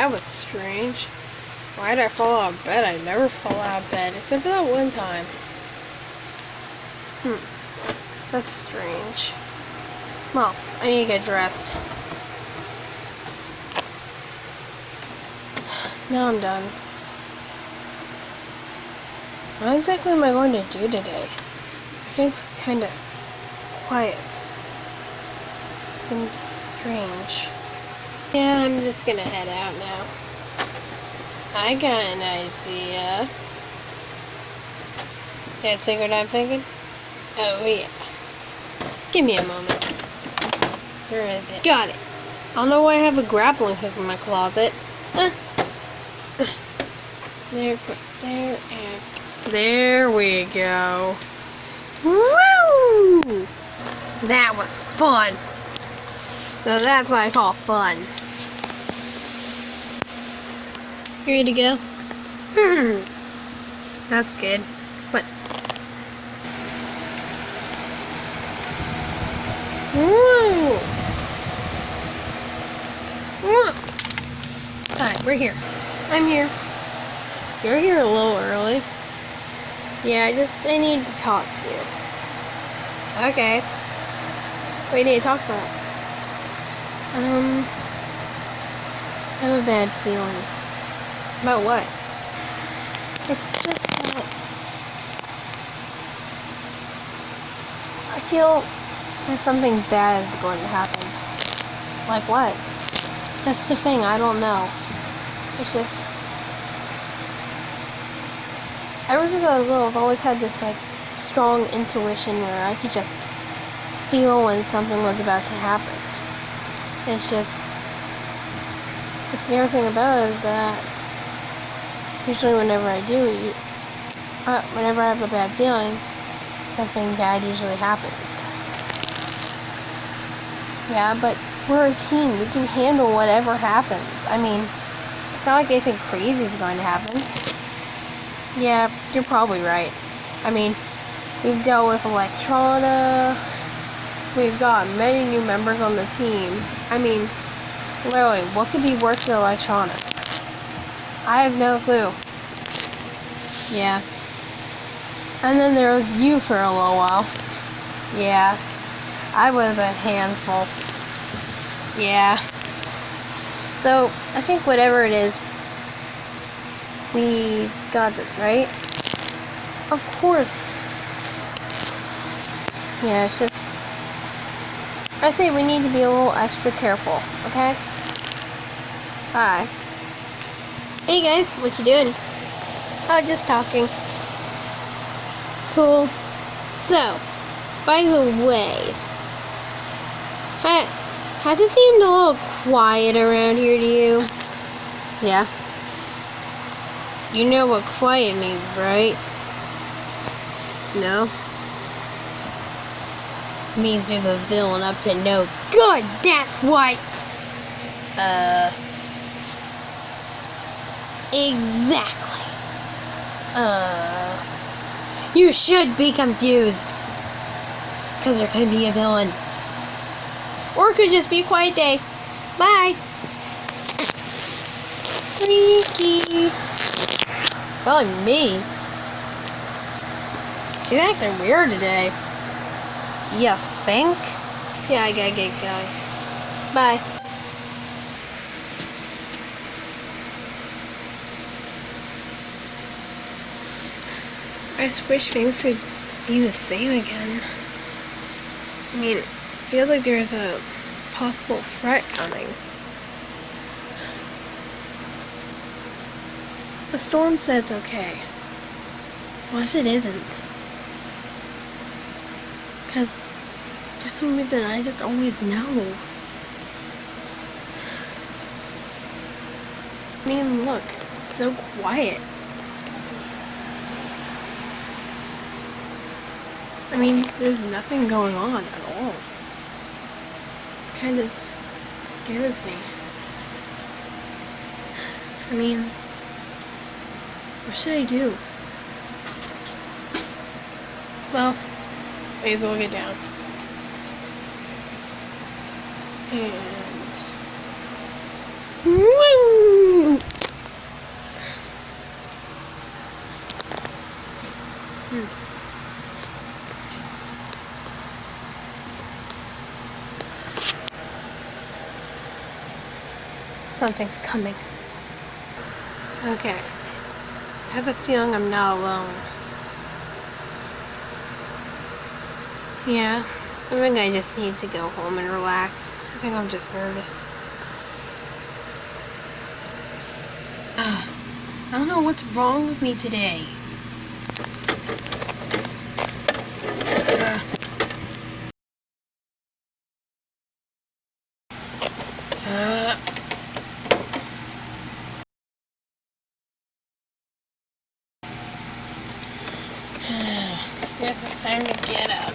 that was strange. Why did I fall out of bed? I never fall out of bed, except for that one time. That's strange. Well, I need to get dressed. Now I'm done. What exactly am I going to do today? I think it's kind of quiet. Seems strange. Yeah, I'm just gonna head out now. I got an idea. That's what I'm thinking? Oh, yeah. Give me a moment. Where is it? Got it. I don't know why I have a grappling hook in my closet. There we go. Woo! That was fun. So that's what I call fun. You ready to go? That's good. What? Woo! Alright, we're here. I'm here. You're here a little early. Yeah, I need to talk to you. Okay. What do you need to talk about? I have a bad feeling. About what? It's just that I feel that something bad is going to happen. Like what? That's the thing, I don't know. It's just, ever since I was little, I've always had this like strong intuition where I could just feel when something was about to happen. It's just, the scary thing about it is that usually whenever I do, whenever I have a bad feeling, something bad usually happens. Yeah, but we're a team. We can handle whatever happens. I mean, it's not like anything crazy is going to happen. Yeah, you're probably right. I mean, we've dealt with Electrona. We've got many new members on the team. I mean, literally, what could be worse than Electrona? I have no clue. Yeah. And then there was you for a little while. Yeah. I was a handful. Yeah. So, I think whatever it is, we got this, right? Of course. Yeah, it's just, I say we need to be a little extra careful, okay? Hi. Hey guys, what you doing? Oh, just talking. Cool. So, by the way, has it seemed a little quiet around here to you? Yeah. You know what quiet means, right? No? It means there's a villain up to no good, that's what! Exactly. You should be confused. Because there could be a villain. Or it could just be a quiet day. Bye. Freaky. It's only me. She's acting weird today. You think? Yeah, I gotta get going. Bye. I just wish things could be the same again. I mean, it feels like there's a possible threat coming. The storm said it's okay. What if it isn't? Because for some reason I just always know. I mean, look, it's so quiet. I mean, there's nothing going on at all. It kind of scares me. I mean, what should I do? Well, may as well get down. And... Woo! Something's coming. Okay. I have a feeling I'm not alone. Yeah, I think I just need to go home and relax. I think I'm just nervous. I don't know what's wrong with me today. Guess it's time to get up.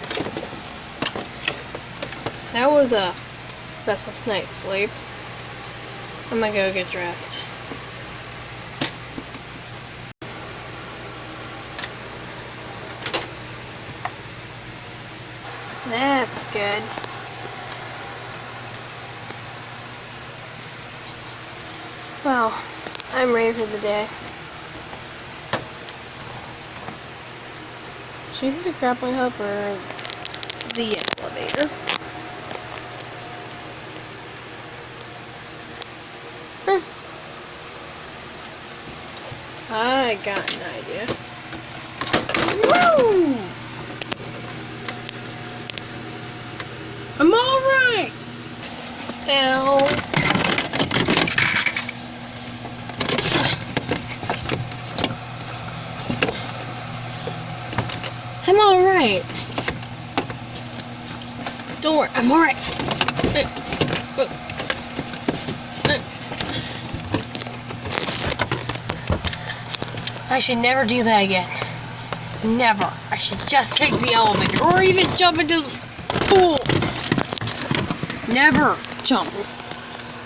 That was a restless night's sleep. I'm gonna go get dressed. That's good. Well, I'm ready for the day. Should we use a grappling hook or the elevator? I got an idea. Woo! I'm alright! Ow. I'm alright. Don't worry, I'm alright. I should never do that again. Never. I should just take the elevator or even jump into the pool. Never jump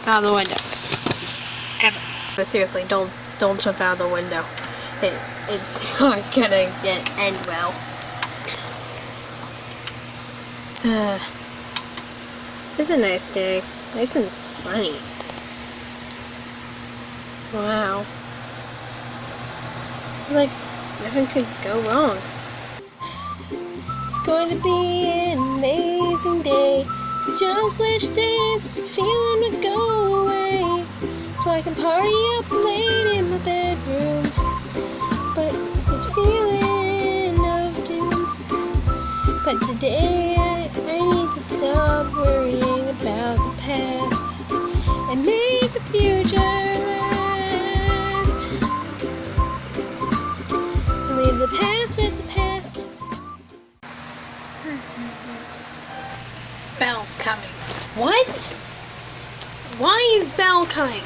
out of the window. Ever. But seriously, don't jump out of the window. It's not gonna end well. It's a nice day. Nice and sunny. Wow. Like, nothing could go wrong. It's going to be an amazing day. Just wish this feeling would go away, so I can party up late in my bedroom. But this feeling of doom. But today I need to stop worrying about the past and make the future last. Leave the past with the past. Belle's coming. What? Why is Belle coming?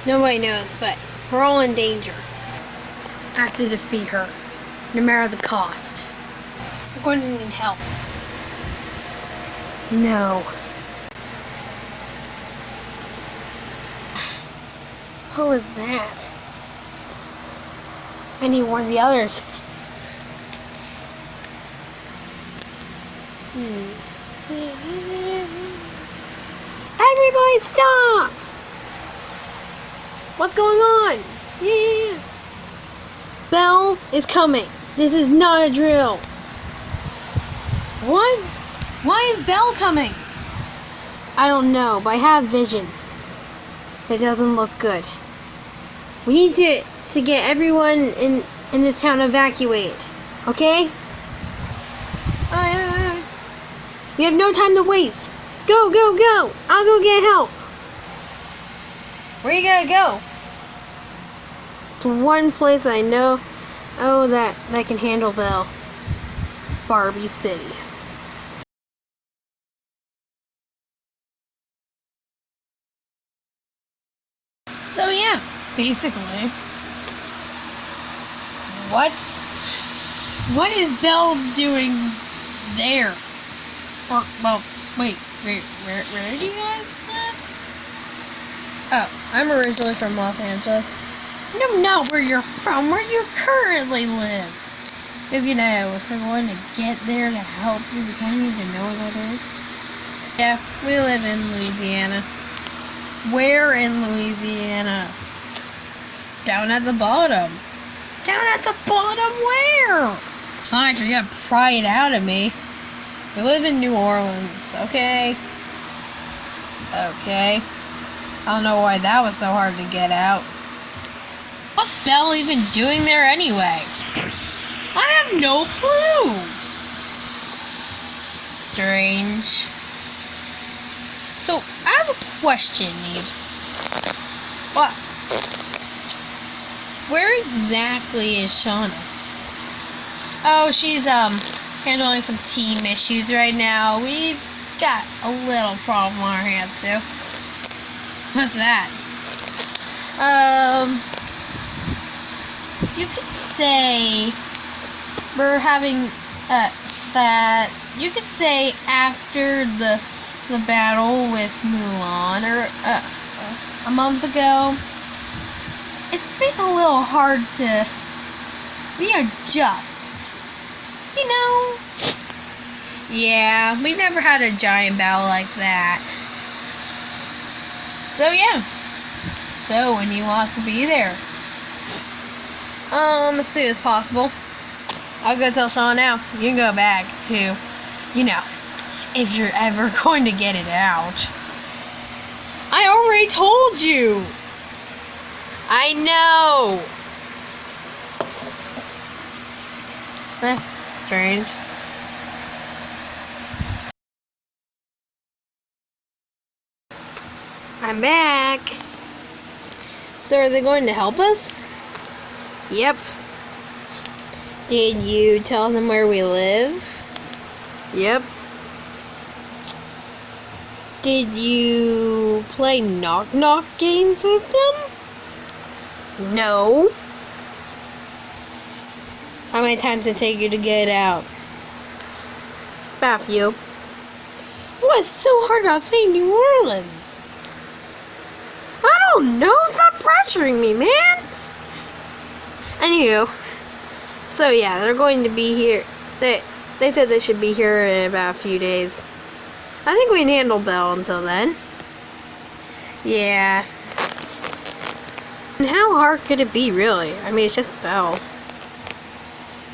Nobody knows, but we're all in danger. I have to defeat her, no matter the cost. We're going to need help. No. Who is that? I need one of the others. Everybody stop! What's going on? Yeah. Belle is coming. This is not a drill. What? Why is Belle coming? I don't know, but I have vision. It doesn't look good. We need to get everyone in this town evacuated. Okay? Alright. We have no time to waste. Go, go, go! I'll go get help. Where you gotta go? To one place I know. Oh, that can handle Belle. Barbie City. So yeah, basically. What is Belle doing there? Or, well, wait, where do you guys live? Oh, I'm originally from Los Angeles. No, not where you're from, where you currently live. Because, you know, if we're going to get there to help you, we kind of need to know where that is. Yeah, we live in Louisiana. Where in Louisiana? Down at the bottom. Down at the bottom where? Fine, you're gonna pry it out of me. We live in New Orleans, okay? Okay. I don't know why that was so hard to get out. What's Belle even doing there anyway? I have no clue. Strange. So, I have a question, Eve. What? Where exactly is Shauna? Oh, she's, handling some team issues right now. We've got a little problem on our hands, too. What's that? You could say we're having, that, you could say after the battle with Mulan, or, a month ago, it's been a little hard to readjust, you know? Yeah, we've never had a giant battle like that. So yeah. So when you want us to be there? As soon as possible. I'll go tell Sean now. You can go back to, you know, if you're ever going to get it out. I already told you. I know. Strange. I'm back. So are they going to help us? Yep. Did you tell them where we live? Yep. Did you play knock-knock games with them? No. How many times did it take you to get out? About a few. What's so hard about saying New Orleans? I don't know. Stop pressuring me, man. Anywho, so yeah, they're going to be here. They said they should be here in about a few days. I think we can handle Belle until then. Yeah. And how hard could it be, really? I mean, it's just Belle.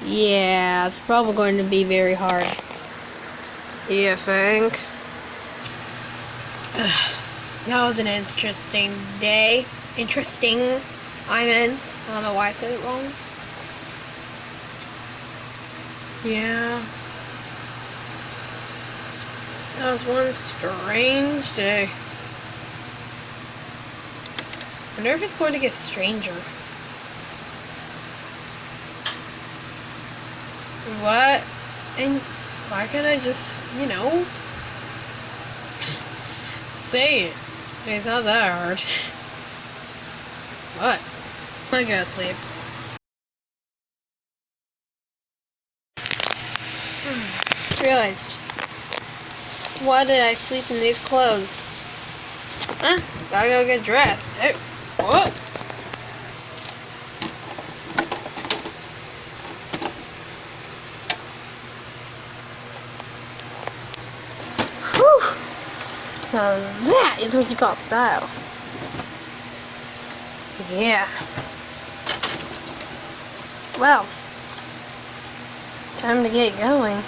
Yeah, it's probably going to be very hard. You think? That was an interesting day. Interesting. I don't know why I said it wrong. Yeah. That was one strange day. I wonder if it's going to get stranger. What? And why can't I just, you know, say it? It's not that hard. What? I gotta sleep. Realized. Why did I sleep in these clothes? Huh? Gotta go get dressed. Hey, what? Whew. Now that is what you call style. Yeah. Well, time to get going.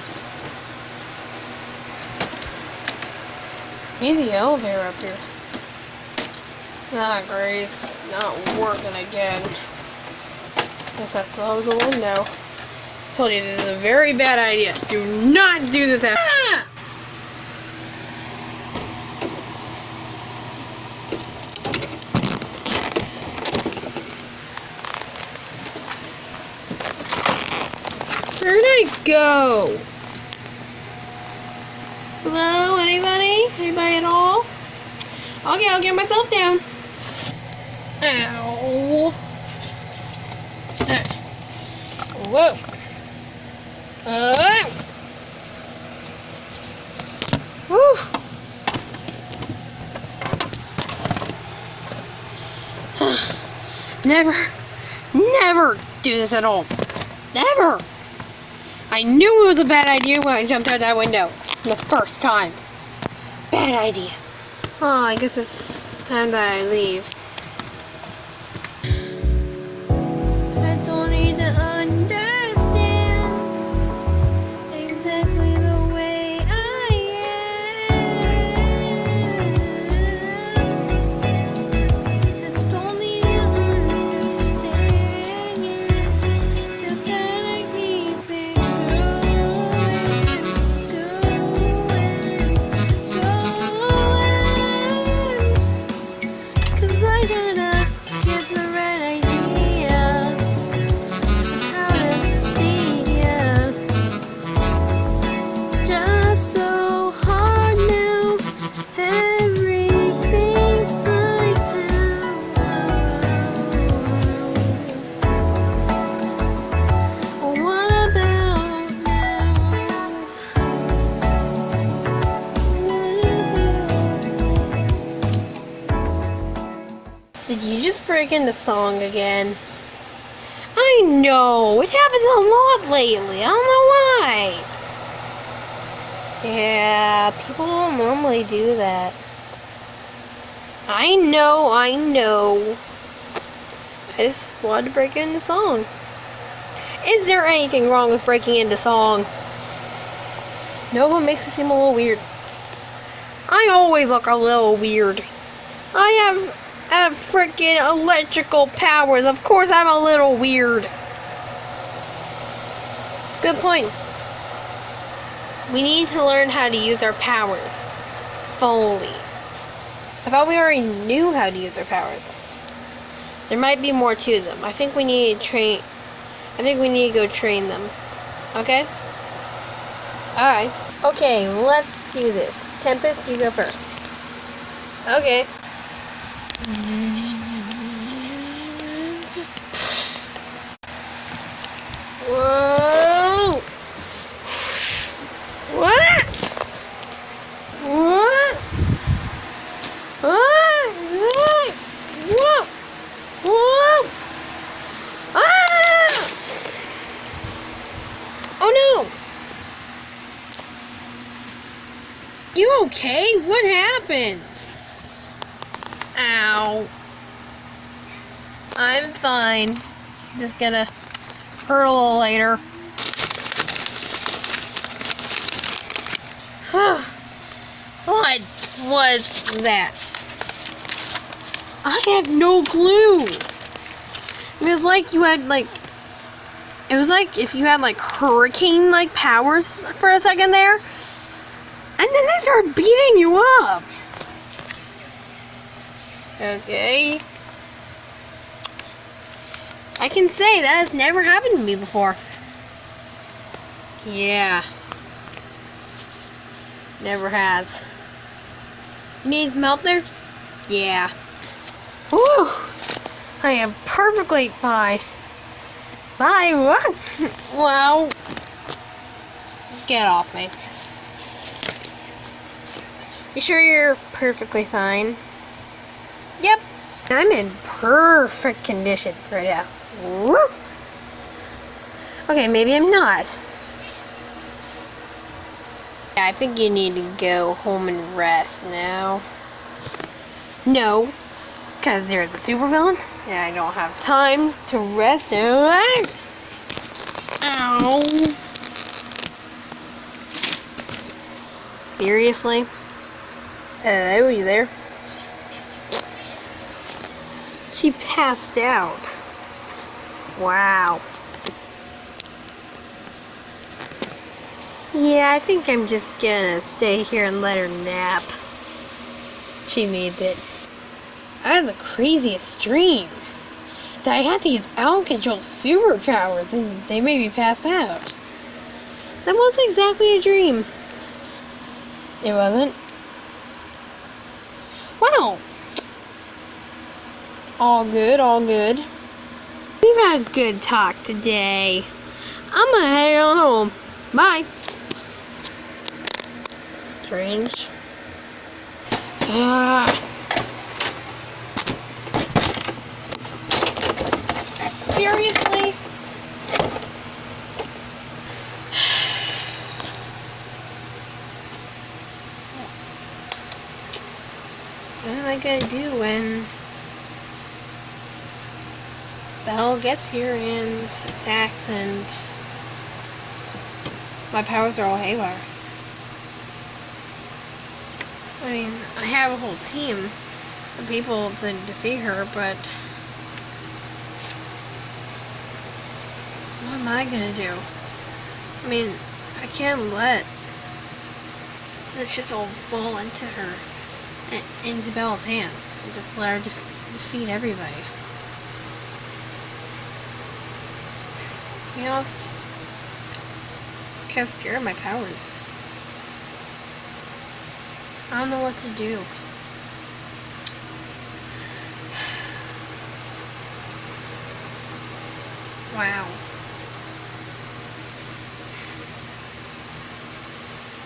Need the elevator up here. Ah, Grace, not working again. Guess I still have the window. Told you this is a very bad idea. Do not do this after. Ah! Where'd I go? Hello, anybody? Anybody at all? Okay, I'll get myself down. Ow. Whoa. Whew. Never do this at all. Never. I knew it was a bad idea when I jumped out that window the first time. Bad idea. Oh, I guess it's time that I leave. I don't need to understand exactly the way I am. Did you just break into song again? I know, it happens a lot lately. I don't know why. Yeah, people don't normally do that. I know. I just wanted to break into song. Is there anything wrong with breaking into song? No, it makes me seem a little weird. I always look a little weird. I have freaking electrical powers. Of course I'm a little weird. Good point. We need to learn how to use our powers fully. I thought we already knew how to use our powers. There might be more to them. I think we need to go train them. Okay? Alright. Okay, let's do this. Tempest, you go first. Okay. Whoa! What? What? What? Whoa! Whoa! Ah! Oh no! You okay? What happened? Ow. I'm fine. Just gonna hurt a little later. What was that? I have no clue. It was like you had it was like if you had hurricane powers for a second there. And then they started beating you up. Okay. I can say that has never happened to me before. Yeah. Never has. Need some help there? Yeah. Whew. I am perfectly fine. Bye. What? Wow. Get off me. You sure you're perfectly fine? Yep. I'm in perfect condition right now. Woo. Okay, maybe I'm not. Yeah, I think you need to go home and rest now. No, because there's a supervillain, and I don't have time to rest. Ow! Seriously? Hello, you there? She passed out. Wow. Yeah, I think I'm just gonna stay here and let her nap. She needs it. I had the craziest dream. That I had these out-of-control superpowers and they made me pass out. That wasn't exactly a dream. It wasn't? Wow. All good, all good. We've had a good talk today. I'm gonna head on home. Bye. Strange. Seriously? What am I gonna do when Belle gets here and attacks and my powers are all haywire? I mean, I have a whole team of people to defeat her, but what am I gonna do? I mean, I can't let this just all fall into her, into Belle's hands, and just let her defeat everybody. You know, I was kind of scared of my powers. I don't know what to do. Wow.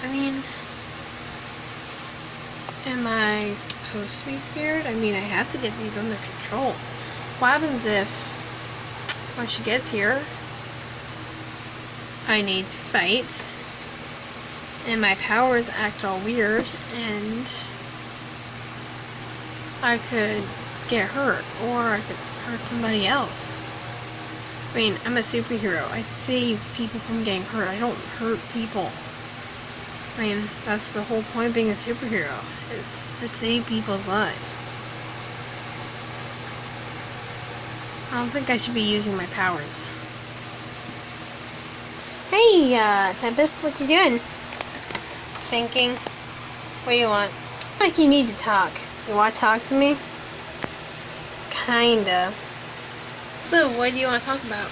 I mean, Am I supposed to be scared? I mean, I have to get these under control. What happens if, when she gets here, I need to fight, and my powers act all weird, and I could get hurt, or I could hurt somebody else. I mean, I'm a superhero. I save people from getting hurt. I don't hurt people. I mean, that's the whole point of being a superhero, is to save people's lives. I don't think I should be using my powers. Hey, Tempest, what you doing? Thinking. What do you want? Like you need to talk. You want to talk to me? Kinda. So, what do you want to talk about?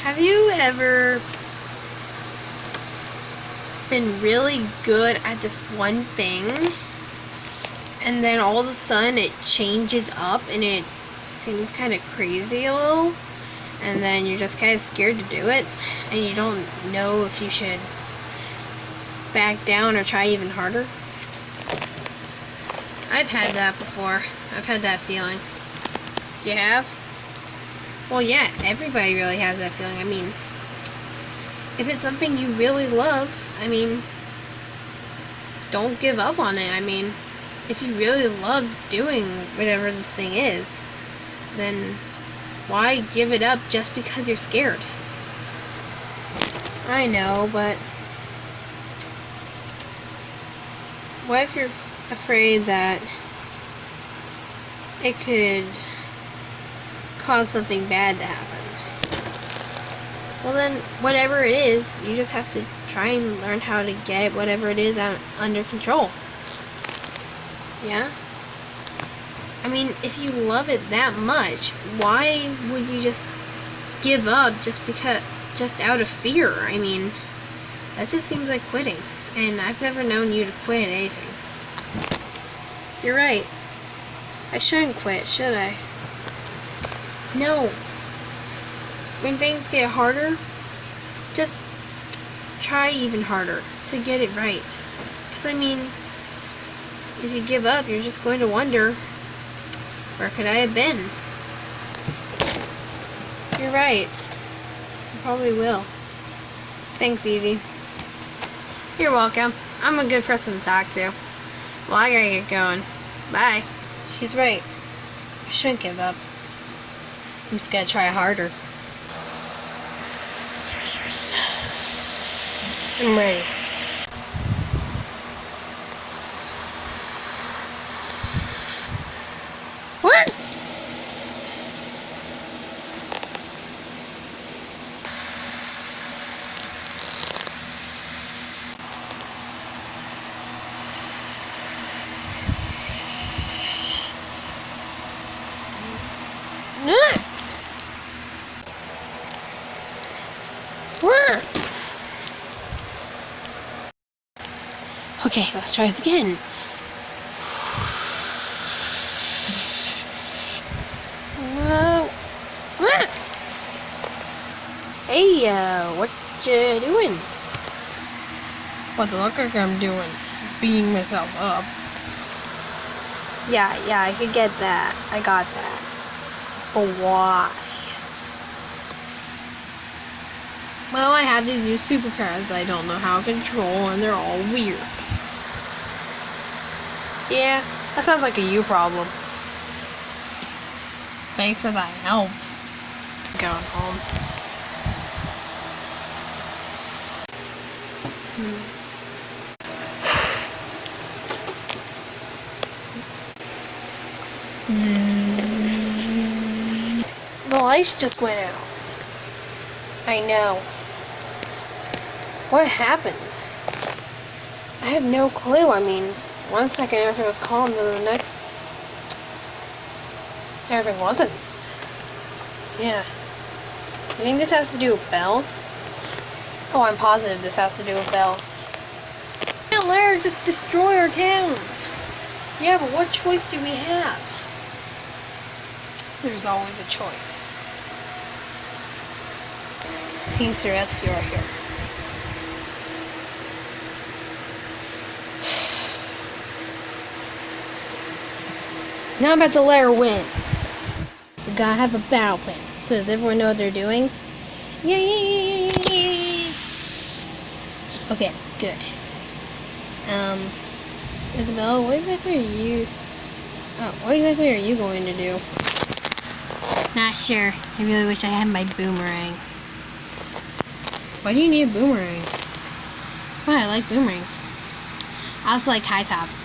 Have you ever been really good at this one thing, and then all of a sudden it changes up and it seems kind of crazy a little, and then you're just kind of scared to do it, and you don't know if you should back down or try even harder? I've had that before. I've had that feeling. You have? Well, yeah, everybody really has that feeling. I mean, if it's something you really love, I mean, don't give up on it. I mean, if you really love doing whatever this thing is, then why give it up just because you're scared? I know, but what if you're afraid that it could cause something bad to happen? Well then, whatever it is, you just have to try and learn how to get whatever it is under control. Yeah? I mean, if you love it that much, why would you just give up just out of fear? I mean, that just seems like quitting. And I've never known you to quit at anything. You're right. I shouldn't quit, should I? No. When things get harder, just try even harder to get it right. Because, I mean, if you give up, you're just going to wonder, where could I have been? You're right. You probably will. Thanks, Evie. You're welcome. I'm a good person to talk to. Well, I gotta get going. Bye. She's right. I shouldn't give up. I'm just gotta try harder. I'm ready. What? Okay, let's try this again. Hey, what you doing? What's it look like I'm doing? Beating myself up. Yeah, I could get that. I got that. But why? Well, I have these new superpowers I don't know how to control, and they're all weird. Yeah, that sounds like a you problem. Thanks for that help. Going home. The lights just went out. I know. What happened? I have no clue. I mean, 1 second everything was calm, then the next, everything wasn't. Yeah. You think this has to do with Belle? Oh, I'm positive this has to do with Belle. Can't let her just destroy our town. Yeah, but what choice do we have? There's always a choice. Teams to rescue are here. Now I'm about to let her win. We gotta have a battle plan. So does everyone know what they're doing? Yay! Okay, good. Isabel, what exactly are you... Oh, what exactly are you going to do? Not sure. I really wish I had my boomerang. Why do you need a boomerang? Oh, I like boomerangs. I also like high tops.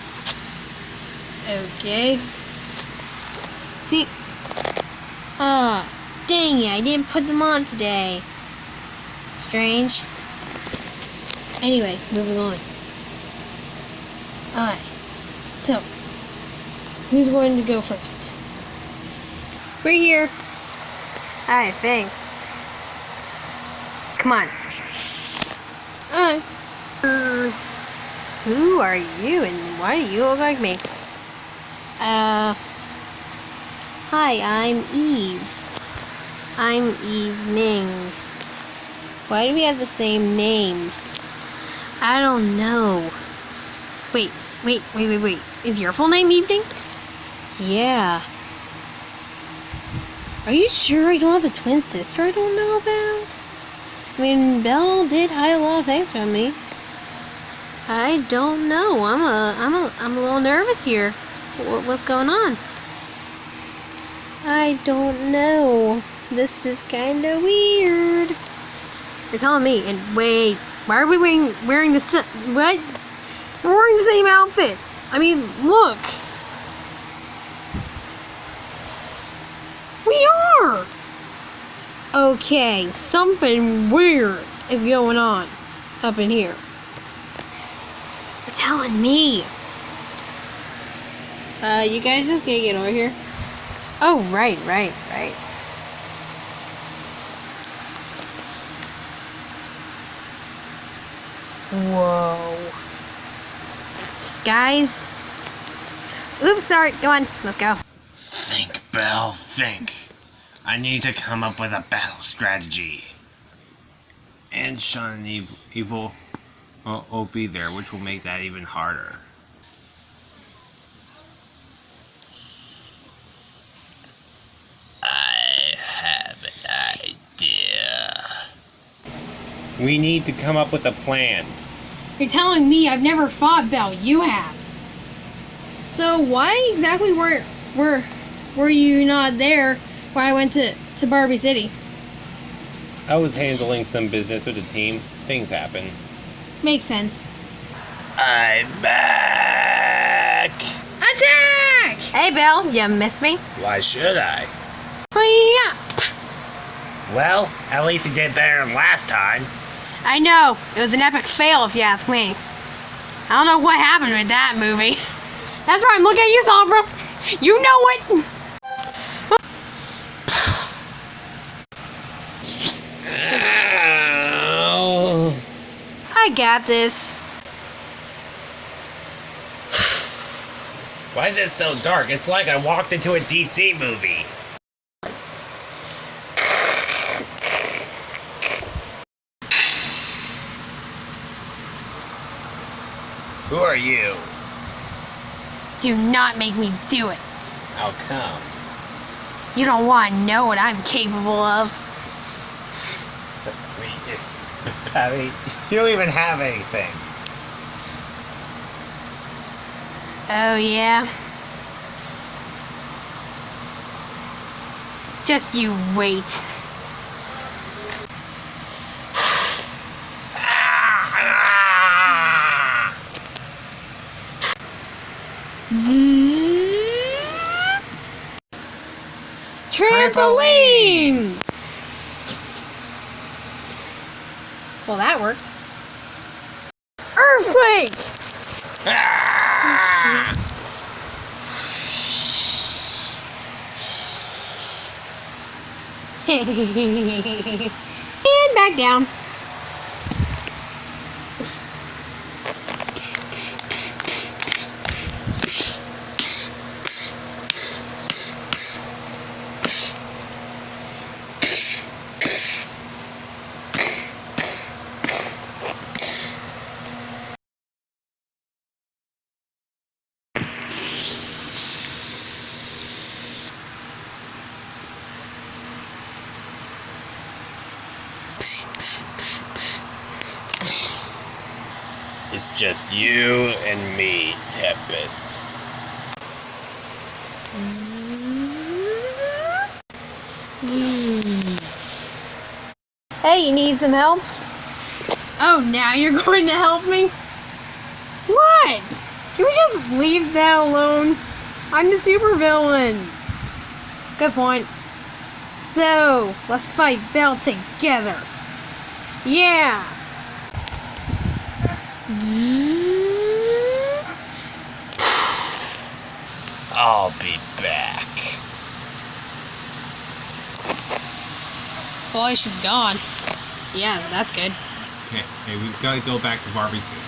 Okay. See? Dang it, I didn't put them on today. Strange. Anyway, moving on. Alright. So, who's going to go first? We're here. Alright, thanks. Come on. Who are you and why do you look like me? Hi, I'm Eve. I'm Evening. Why do we have the same name? I don't know. Wait. Is your full name Evening? Yeah. Are you sure I don't have a twin sister I don't know about? I mean, Belle did hide a lot of things from me. I don't know. I'm a little nervous here. What's going on? I don't know. This is kind of weird. You're telling me. And wait, why are we wearing the what? We're wearing the same outfit. I mean, look. We are. Okay, something weird is going on up in here. You're telling me. You guys just gotta get over here. Oh, right. Whoa. Guys. Oops, sorry. Go on. Let's go. Think, Belle, think. I need to come up with a battle strategy. And shun evil will be there, which will make that even harder. I have an idea. We need to come up with a plan. You're telling me I've never fought Belle. You have. So why exactly were you not there when I went to Barbie City? I was handling some business with the team. Things happen. Makes sense. I'm back! Attack! Hey, Belle, you missed me? Why should I? Yeah. Well, at least you did better than last time. I know. It was an epic fail, if you ask me. I don't know what happened with that movie. That's right, I'm looking at you, Sombra. You know it. Ow. I got this. Why is it so dark? It's like I walked into a DC movie. Who are you? Do not make me do it. How come? You don't want to know what I'm capable of. You don't even have anything. Oh, yeah? Just you wait. Trampoline! Well, that worked. Earthquake! And back down. It's just you and me, Tempest. Hey, you need some help? Oh, now you're going to help me? What? Can we just leave that alone? I'm the supervillain. Good point. So, let's fight Belle together. Yeah. I'll be back. Boy, she's gone. Yeah, that's good. Hey, we've got to go back to Barbie's city.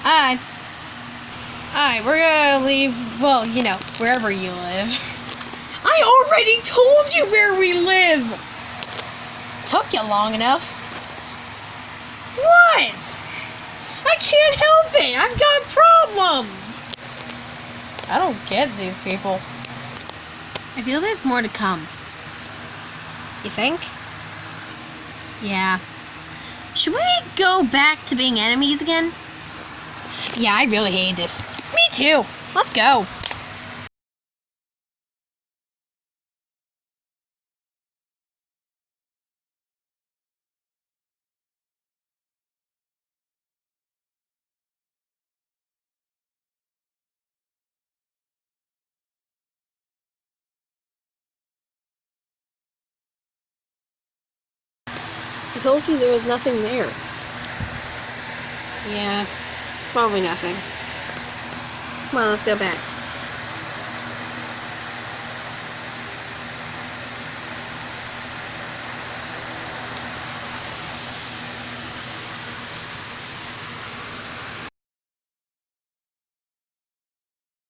Alright, we're gonna leave, well, you know, wherever you live. I already told you where we live! Took you long enough. What? I can't help it! I've got problems! I don't get these people. I feel there's more to come. You think? Yeah. Should we go back to being enemies again? Yeah, I really hate this. Me too. Let's go. I told you there was nothing there. Yeah, probably nothing. Come on, let's go back.